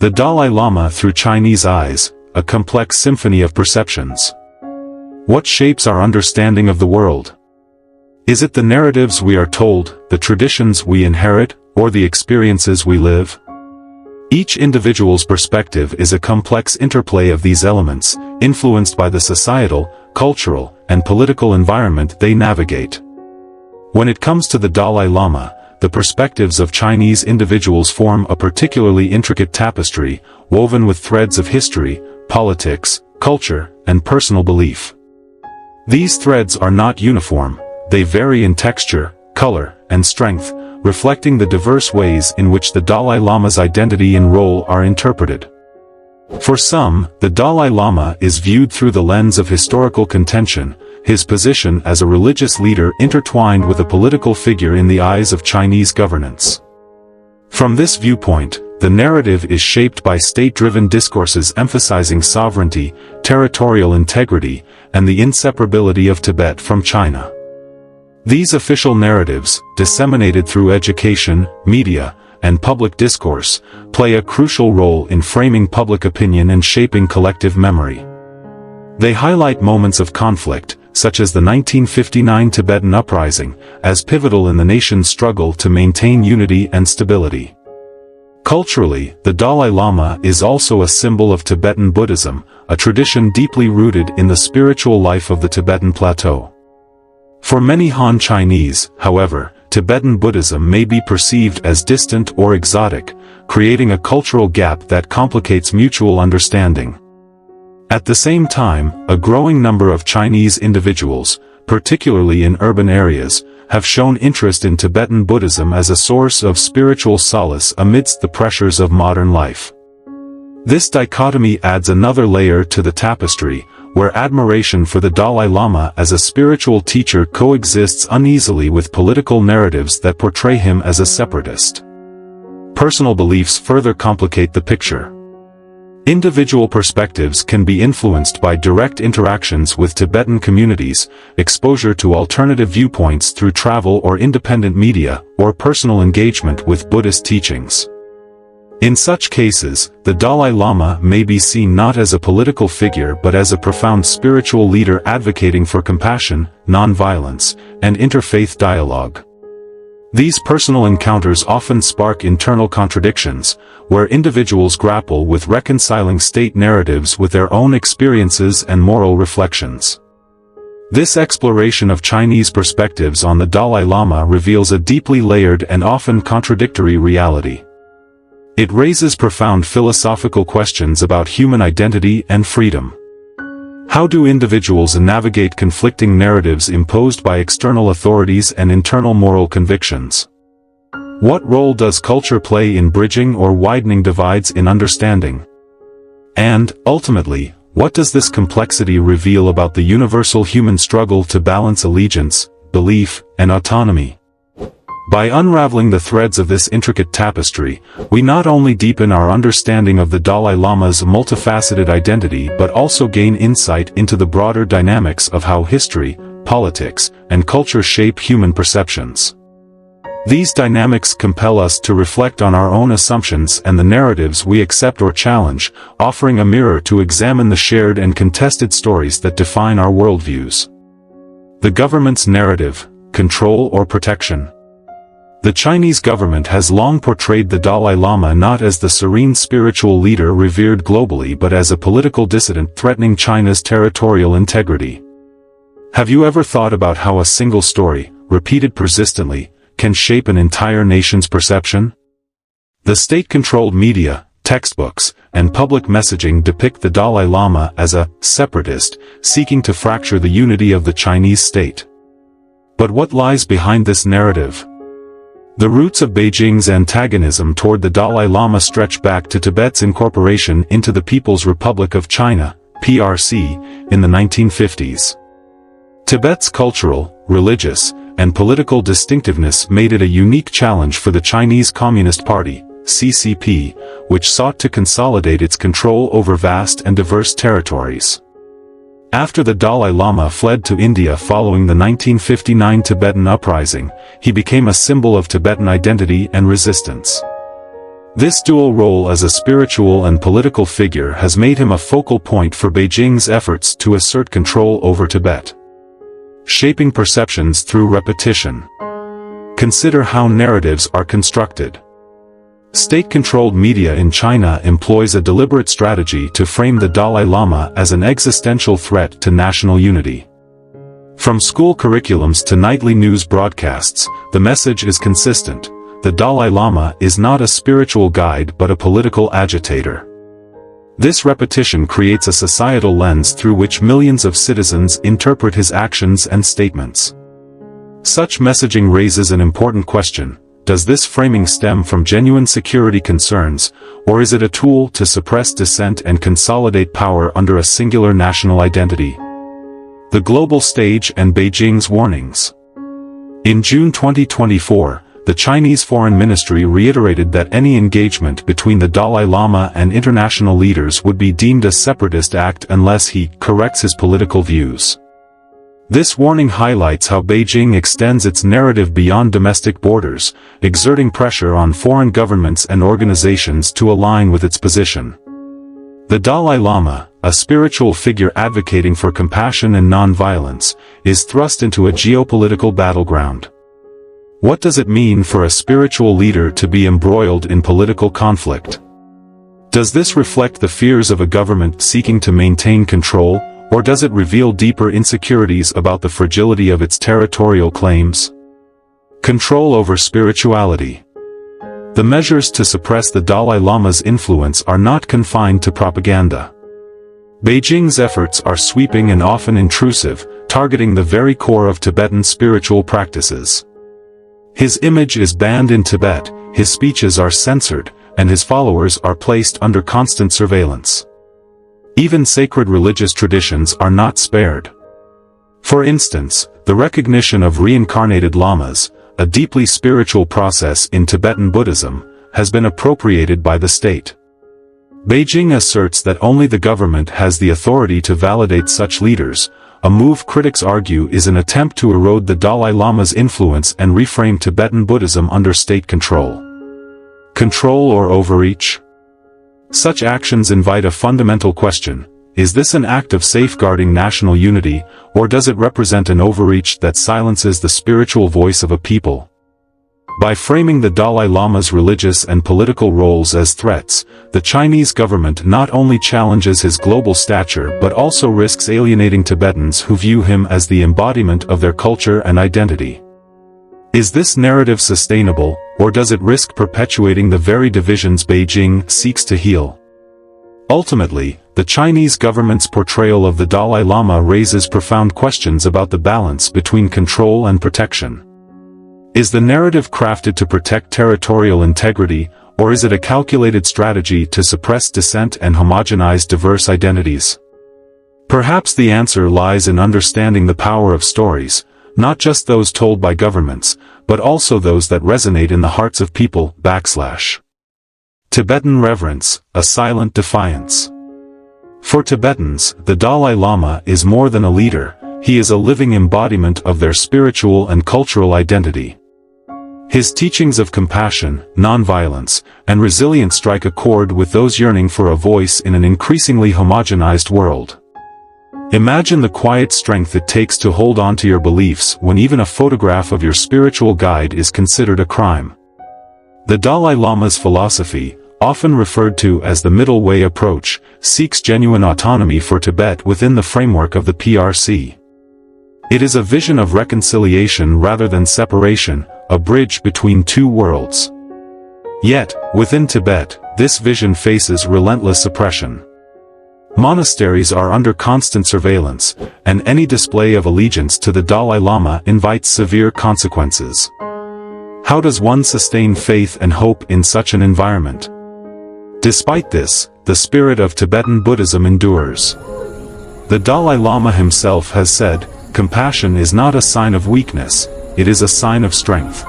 The Dalai Lama through Chinese eyes, a complex symphony of perceptions. What shapes our understanding of the world? Is it the narratives we are told, the traditions we inherit, or the experiences we live? Each individual's perspective is a complex interplay of these elements, influenced by the societal, cultural, and political environment they navigate. When it comes to the Dalai Lama, the perspectives of Chinese individuals form a particularly intricate tapestry, woven with threads of history, politics, culture, and personal belief. These threads are not uniform, they vary in texture, color, and strength, reflecting the diverse ways in which the Dalai Lama's identity and role are interpreted. For some, the Dalai Lama is viewed through the lens of historical contention, his position as a religious leader intertwined with a political figure in the eyes of Chinese governance. From this viewpoint, the narrative is shaped by state-driven discourses emphasizing sovereignty, territorial integrity, and the inseparability of Tibet from China. These official narratives, disseminated through education, media, and public discourse, play a crucial role in framing public opinion and shaping collective memory. They highlight moments of conflict, such as the 1959 Tibetan Uprising, as pivotal in the nation's struggle to maintain unity and stability. Culturally, the Dalai Lama is also a symbol of Tibetan Buddhism, a tradition deeply rooted in the spiritual life of the Tibetan Plateau. For many Han Chinese, however, Tibetan Buddhism may be perceived as distant or exotic, creating a cultural gap that complicates mutual understanding. At the same time, a growing number of Chinese individuals, particularly in urban areas, have shown interest in Tibetan Buddhism as a source of spiritual solace amidst the pressures of modern life. This dichotomy adds another layer to the tapestry, where admiration for the Dalai Lama as a spiritual teacher coexists uneasily with political narratives that portray him as a separatist. Personal beliefs further complicate the picture. Individual perspectives can be influenced by direct interactions with Tibetan communities, exposure to alternative viewpoints through travel or independent media, or personal engagement with Buddhist teachings. In such cases, the Dalai Lama may be seen not as a political figure but as a profound spiritual leader advocating for compassion, nonviolence, and interfaith dialogue. These personal encounters often spark internal contradictions, where individuals grapple with reconciling state narratives with their own experiences and moral reflections. This exploration of Chinese perspectives on the Dalai Lama reveals a deeply layered and often contradictory reality. It raises profound philosophical questions about human identity and freedom. How do individuals navigate conflicting narratives imposed by external authorities and internal moral convictions? What role does culture play in bridging or widening divides in understanding? And, ultimately, what does this complexity reveal about the universal human struggle to balance allegiance, belief, and autonomy? By unraveling the threads of this intricate tapestry, we not only deepen our understanding of the Dalai Lama's multifaceted identity but also gain insight into the broader dynamics of how history, politics, and culture shape human perceptions. These dynamics compel us to reflect on our own assumptions and the narratives we accept or challenge, offering a mirror to examine the shared and contested stories that define our worldviews. The government's narrative: control or protection. The Chinese government has long portrayed the Dalai Lama not as the serene spiritual leader revered globally but as a political dissident threatening China's territorial integrity. Have you ever thought about how a single story, repeated persistently, can shape an entire nation's perception? The state-controlled media, textbooks, and public messaging depict the Dalai Lama as a separatist, seeking to fracture the unity of the Chinese state. But what lies behind this narrative? The roots of Beijing's antagonism toward the Dalai Lama stretch back to Tibet's incorporation into the People's Republic of China, PRC, in the 1950s. Tibet's cultural, religious, and political distinctiveness made it a unique challenge for the Chinese Communist Party, CCP, which sought to consolidate its control over vast and diverse territories. After the Dalai Lama fled to India following the 1959 Tibetan Uprising, he became a symbol of Tibetan identity and resistance. This dual role as a spiritual and political figure has made him a focal point for Beijing's efforts to assert control over Tibet. Shaping perceptions through repetition. Consider how narratives are constructed. State-controlled media in China employs a deliberate strategy to frame the Dalai Lama as an existential threat to national unity. From school curriculums to nightly news broadcasts, the message is consistent: the Dalai Lama is not a spiritual guide but a political agitator. This repetition creates a societal lens through which millions of citizens interpret his actions and statements. Such messaging raises an important question: does this framing stem from genuine security concerns, or is it a tool to suppress dissent and consolidate power under a singular national identity? The global stage and Beijing's warnings. In June 2024, the Chinese Foreign Ministry reiterated that any engagement between the Dalai Lama and international leaders would be deemed a separatist act unless he corrects his political views. This warning highlights how Beijing extends its narrative beyond domestic borders, exerting pressure on foreign governments and organizations to align with its position. The Dalai Lama, a spiritual figure advocating for compassion and non-violence, is thrust into a geopolitical battleground. What does it mean for a spiritual leader to be embroiled in political conflict? Does this reflect the fears of a government seeking to maintain control, or does it reveal deeper insecurities about the fragility of its territorial claims? Control over spirituality. The measures to suppress the Dalai Lama's influence are not confined to propaganda. Beijing's efforts are sweeping and often intrusive, targeting the very core of Tibetan spiritual practices. His image is banned in Tibet, his speeches are censored, and his followers are placed under constant surveillance. Even sacred religious traditions are not spared. For instance, the recognition of reincarnated lamas, a deeply spiritual process in Tibetan Buddhism, has been appropriated by the state. Beijing asserts that only the government has the authority to validate such leaders, a move critics argue is an attempt to erode the Dalai Lama's influence and reframe Tibetan Buddhism under state control. Control or overreach? Such actions invite a fundamental question: is this an act of safeguarding national unity, or does it represent an overreach that silences the spiritual voice of a people? By framing the Dalai Lama's religious and political roles as threats, the Chinese government not only challenges his global stature but also risks alienating Tibetans who view him as the embodiment of their culture and identity. Is this narrative sustainable, or does it risk perpetuating the very divisions Beijing seeks to heal? Ultimately, the Chinese government's portrayal of the Dalai Lama raises profound questions about the balance between control and protection. Is the narrative crafted to protect territorial integrity, or is it a calculated strategy to suppress dissent and homogenize diverse identities? Perhaps the answer lies in understanding the power of stories, not just those told by governments, but also those that resonate in the hearts of people. Tibetan reverence, a silent defiance. For Tibetans, the Dalai Lama is more than a leader, he is a living embodiment of their spiritual and cultural identity. His teachings of compassion, nonviolence, and resilience strike a chord with those yearning for a voice in an increasingly homogenized world. Imagine the quiet strength it takes to hold on to your beliefs when even a photograph of your spiritual guide is considered a crime. The Dalai Lama's philosophy, often referred to as the middle way approach, seeks genuine autonomy for Tibet within the framework of the PRC. It is a vision of reconciliation rather than separation, a bridge between two worlds. Yet, within Tibet, this vision faces relentless suppression. Monasteries are under constant surveillance, and any display of allegiance to the Dalai Lama invites severe consequences. How does one sustain faith and hope in such an environment? Despite this, the spirit of Tibetan Buddhism endures. The Dalai Lama himself has said, "Compassion is not a sign of weakness, it is a sign of strength."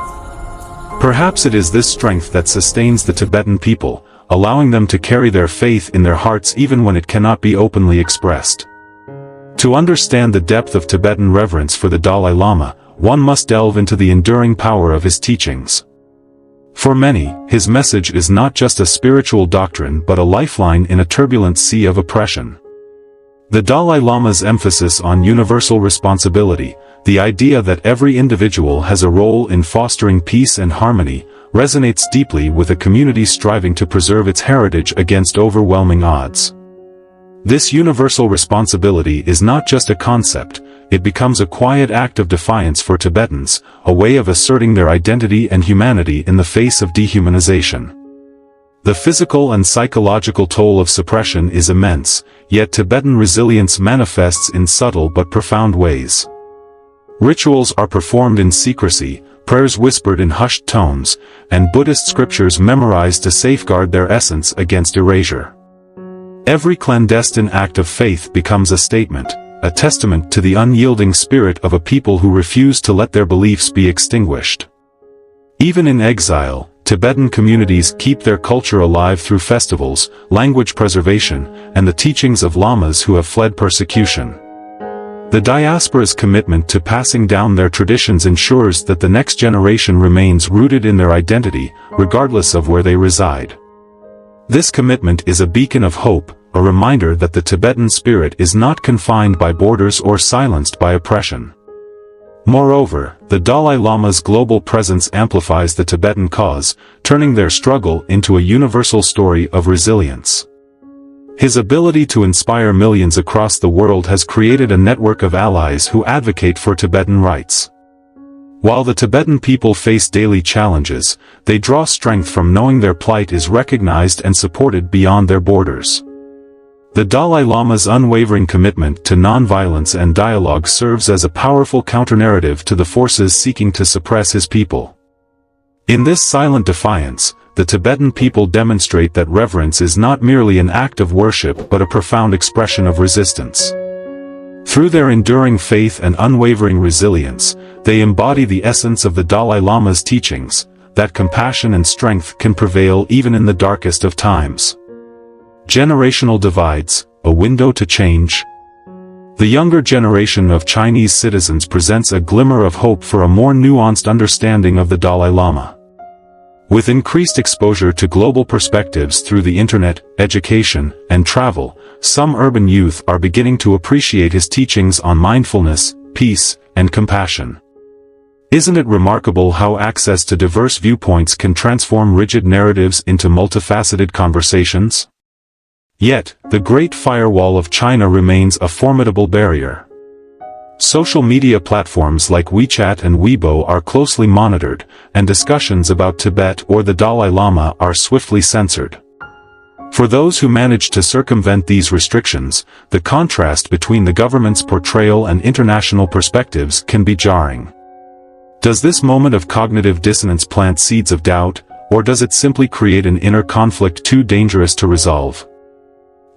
Perhaps it is this strength that sustains the Tibetan people, allowing them to carry their faith in their hearts even when it cannot be openly expressed. To understand the depth of Tibetan reverence for the Dalai Lama, one must delve into the enduring power of his teachings. For many, his message is not just a spiritual doctrine but a lifeline in a turbulent sea of oppression. The Dalai Lama's emphasis on universal responsibility, the idea that every individual has a role in fostering peace and harmony, resonates deeply with a community striving to preserve its heritage against overwhelming odds. This universal responsibility is not just a concept, it becomes a quiet act of defiance for Tibetans, a way of asserting their identity and humanity in the face of dehumanization. The physical and psychological toll of suppression is immense, yet Tibetan resilience manifests in subtle but profound ways. Rituals are performed in secrecy, prayers whispered in hushed tones, and Buddhist scriptures memorized to safeguard their essence against erasure. Every clandestine act of faith becomes a statement, a testament to the unyielding spirit of a people who refuse to let their beliefs be extinguished. Even in exile, Tibetan communities keep their culture alive through festivals, language preservation, and the teachings of lamas who have fled persecution. The diaspora's commitment to passing down their traditions ensures that the next generation remains rooted in their identity, regardless of where they reside. This commitment is a beacon of hope, a reminder that the Tibetan spirit is not confined by borders or silenced by oppression. Moreover, the Dalai Lama's global presence amplifies the Tibetan cause, turning their struggle into a universal story of resilience. His ability to inspire millions across the world has created a network of allies who advocate for Tibetan rights. While the Tibetan people face daily challenges, they draw strength from knowing their plight is recognized and supported beyond their borders. The Dalai Lama's unwavering commitment to nonviolence and dialogue serves as a powerful counternarrative to the forces seeking to suppress his people. In this silent defiance, the Tibetan people demonstrate that reverence is not merely an act of worship but a profound expression of resistance. Through their enduring faith and unwavering resilience, they embody the essence of the Dalai Lama's teachings, that compassion and strength can prevail even in the darkest of times. Generational divides, a window to change. The younger generation of Chinese citizens presents a glimmer of hope for a more nuanced understanding of the Dalai Lama. With increased exposure to global perspectives through the internet, education, and travel, some urban youth are beginning to appreciate his teachings on mindfulness, peace, and compassion. Isn't it remarkable how access to diverse viewpoints can transform rigid narratives into multifaceted conversations? Yet, the Great Firewall of China remains a formidable barrier. Social media platforms like WeChat and Weibo are closely monitored, and discussions about Tibet or the Dalai Lama are swiftly censored. For those who manage to circumvent these restrictions, the contrast between the government's portrayal and international perspectives can be jarring. Does this moment of cognitive dissonance plant seeds of doubt, or does it simply create an inner conflict too dangerous to resolve?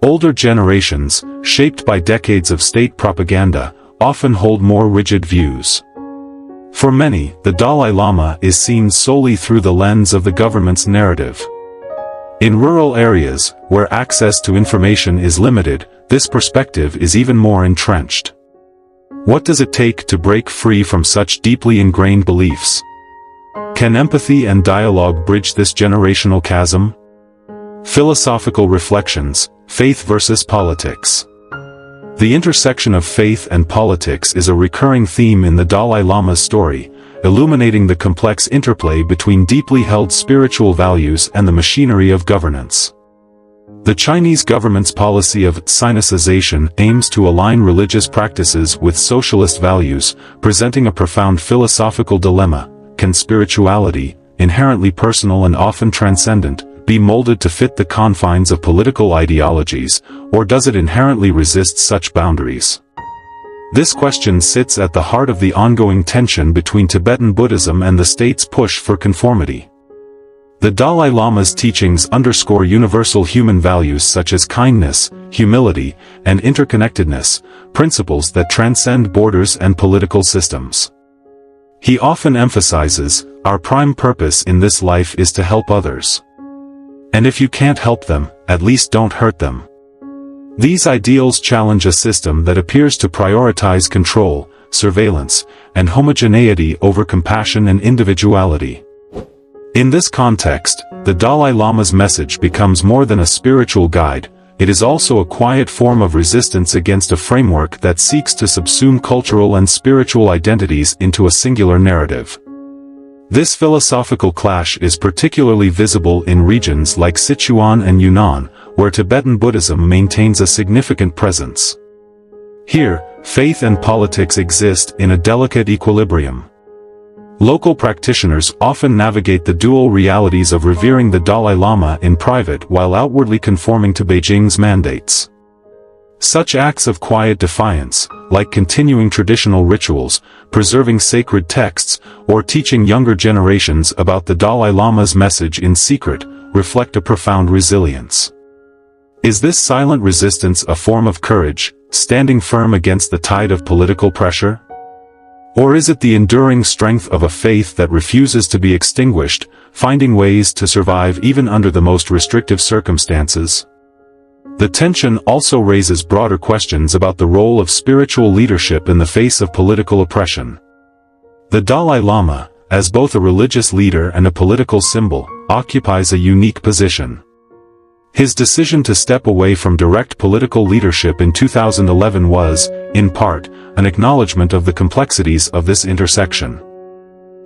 Older generations, shaped by decades of state propaganda, often hold more rigid views. For many, the Dalai Lama is seen solely through the lens of the government's narrative. In rural areas, where access to information is limited, this perspective is even more entrenched. What does it take to break free from such deeply ingrained beliefs? Can empathy and dialogue bridge this generational chasm? Philosophical reflections, faith versus politics. The intersection of faith and politics is a recurring theme in the Dalai Lama's story, illuminating the complex interplay between deeply held spiritual values and the machinery of governance. The Chinese government's policy of Sinicization aims to align religious practices with socialist values, presenting a profound philosophical dilemma. Can spirituality, inherently personal and often transcendent, be molded to fit the confines of political ideologies, or does it inherently resist such boundaries? This question sits at the heart of the ongoing tension between Tibetan Buddhism and the state's push for conformity. The Dalai Lama's teachings underscore universal human values such as kindness, humility, and interconnectedness, principles that transcend borders and political systems. He often emphasizes, our prime purpose in this life is to help others. And if you can't help them, at least don't hurt them. These ideals challenge a system that appears to prioritize control, surveillance, and homogeneity over compassion and individuality. In this context, the Dalai Lama's message becomes more than a spiritual guide. It is also a quiet form of resistance against a framework that seeks to subsume cultural and spiritual identities into a singular narrative. This philosophical clash is particularly visible in regions like Sichuan and Yunnan, where Tibetan Buddhism maintains a significant presence. Here, faith and politics exist in a delicate equilibrium. Local practitioners often navigate the dual realities of revering the Dalai Lama in private while outwardly conforming to Beijing's mandates. Such acts of quiet defiance, like continuing traditional rituals, preserving sacred texts, or teaching younger generations about the Dalai Lama's message in secret, reflect a profound resilience. Is this silent resistance a form of courage, standing firm against the tide of political pressure? Or is it the enduring strength of a faith that refuses to be extinguished, finding ways to survive even under the most restrictive circumstances? The tension also raises broader questions about the role of spiritual leadership in the face of political oppression. The Dalai Lama, as both a religious leader and a political symbol, occupies a unique position. His decision to step away from direct political leadership in 2011 was, in part, an acknowledgement of the complexities of this intersection.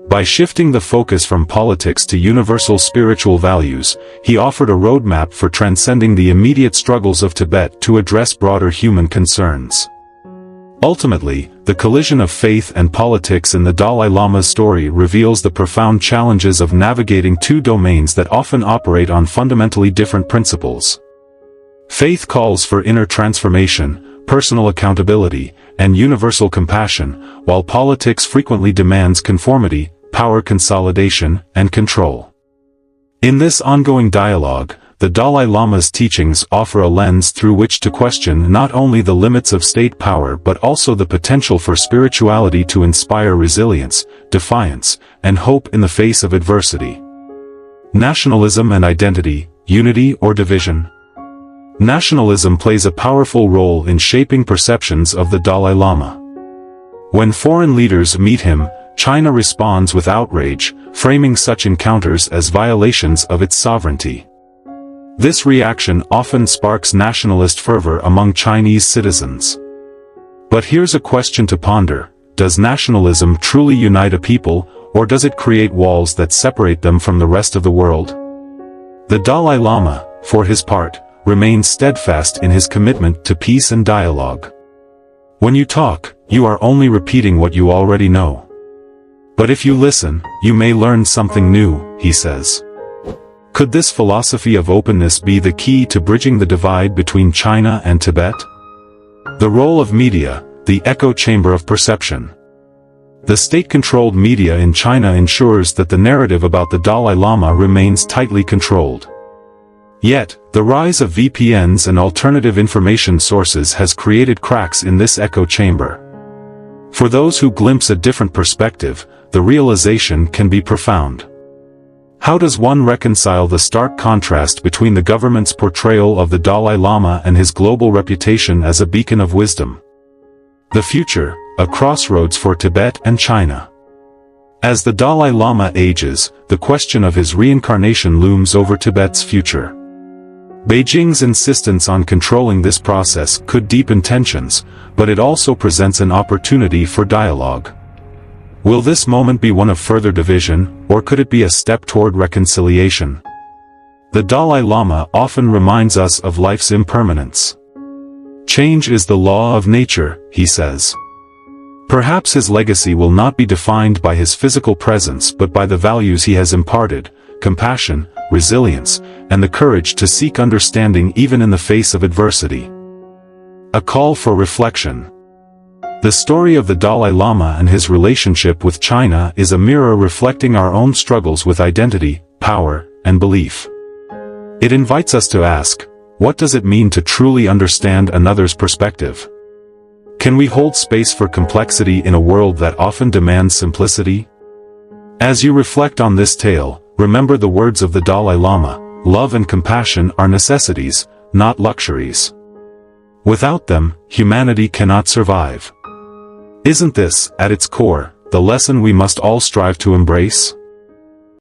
By shifting the focus from politics to universal spiritual values, he offered a roadmap for transcending the immediate struggles of Tibet to address broader human concerns. Ultimately, the collision of faith and politics in the Dalai Lama's story reveals the profound challenges of navigating two domains that often operate on fundamentally different principles. Faith calls for inner transformation, personal accountability, and universal compassion, while politics frequently demands conformity, power consolidation, and control. In this ongoing dialogue, the Dalai Lama's teachings offer a lens through which to question not only the limits of state power but also the potential for spirituality to inspire resilience, defiance, and hope in the face of adversity. Nationalism and identity, unity or division? Nationalism plays a powerful role in shaping perceptions of the Dalai Lama. When foreign leaders meet him, China responds with outrage, framing such encounters as violations of its sovereignty. This reaction often sparks nationalist fervor among Chinese citizens. But here's a question to ponder: does nationalism truly unite a people, or does it create walls that separate them from the rest of the world? The Dalai Lama, for his part, remains steadfast in his commitment to peace and dialogue. When you talk, you are only repeating what you already know. But if you listen, you may learn something new, he says. Could this philosophy of openness be the key to bridging the divide between China and Tibet? The role of media, the echo chamber of perception. The state-controlled media in China ensures that the narrative about the Dalai Lama remains tightly controlled. Yet, the rise of VPNs and alternative information sources has created cracks in this echo chamber. For those who glimpse a different perspective, the realization can be profound. How does one reconcile the stark contrast between the government's portrayal of the Dalai Lama and his global reputation as a beacon of wisdom? The future, a crossroads for Tibet and China. As the Dalai Lama ages, the question of his reincarnation looms over Tibet's future. Beijing's insistence on controlling this process could deepen tensions, but it also presents an opportunity for dialogue. Will this moment be one of further division, or could it be a step toward reconciliation? The Dalai Lama often reminds us of life's impermanence. Change is the law of nature, he says. Perhaps his legacy will not be defined by his physical presence but by the values he has imparted: compassion, resilience, and the courage to seek understanding even in the face of adversity. A call for reflection. The story of the Dalai Lama and his relationship with China is a mirror reflecting our own struggles with identity, power, and belief. It invites us to ask, what does it mean to truly understand another's perspective? Can we hold space for complexity in a world that often demands simplicity? As you reflect on this tale, remember the words of the Dalai Lama: love and compassion are necessities, not luxuries. Without them, humanity cannot survive. Isn't this, at its core, the lesson we must all strive to embrace?